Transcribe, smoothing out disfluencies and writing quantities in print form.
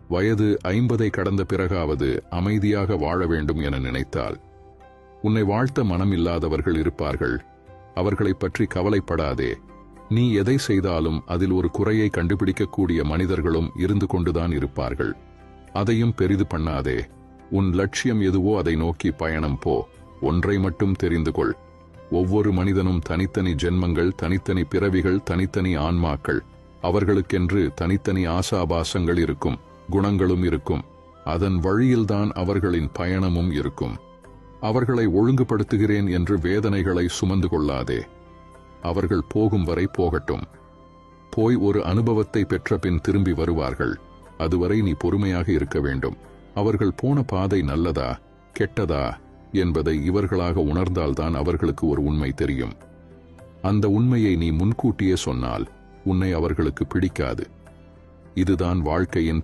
வயது 50 கடந்த பிறகாவது அமைதியாக வாழ வேண்டும் என நினைத்தால், உன்னை வாழ்த்த மனம் இல்லாதவர்கள் இருப்பார்கள். அவர்களைப் பற்றி கவலைப்படாதே. நீ எதை செய்தாலும் அதில் ஒரு குறையை கண்டுபிடிக்கக்கூடிய மனிதர்களும் இருந்து கொண்டுதான் இருப்பார்கள். அதையும் பெரிது பண்ணாதே. உன் லட்சியம் எதுவோ அதை நோக்கி பயணம் போ. ஒன்றை மட்டும் தெரிந்து கொள். ஒவ்வொரு மனிதனும் தனித்தனி ஜென்மங்கள், தனித்தனி பிறவிகள், தனித்தனி ஆன்மாக்கள். அவர்களுக்கென்று தனித்தனி ஆசாபாசங்கள் இருக்கும், குணங்களும் இருக்கும். அதன் வழியில்தான் அவர்களின் பயணமும் இருக்கும். அவர்களை ஒழுங்குபடுத்துகிறேன் என்று வேதனைகளை சுமந்து கொள்ளாதே. அவர்கள் போகும் வரை போகட்டும். போய் ஒரு அனுபவத்தை பெற்ற பின் திரும்பி வருவார்கள். அதுவரை நீ பொறுமையாக இருக்க வேண்டும். அவர்கள் போன பாதை நல்லதா கெட்டதா என்பதை இவர்களாக உணர்ந்தால்தான் அவர்களுக்கு ஒரு உண்மை தெரியும். அந்த உண்மையை நீ முன்கூட்டியே சொன்னால் உன்னை அவர்களுக்கு பிடிக்காது. இதுதான் வாழ்க்கையின்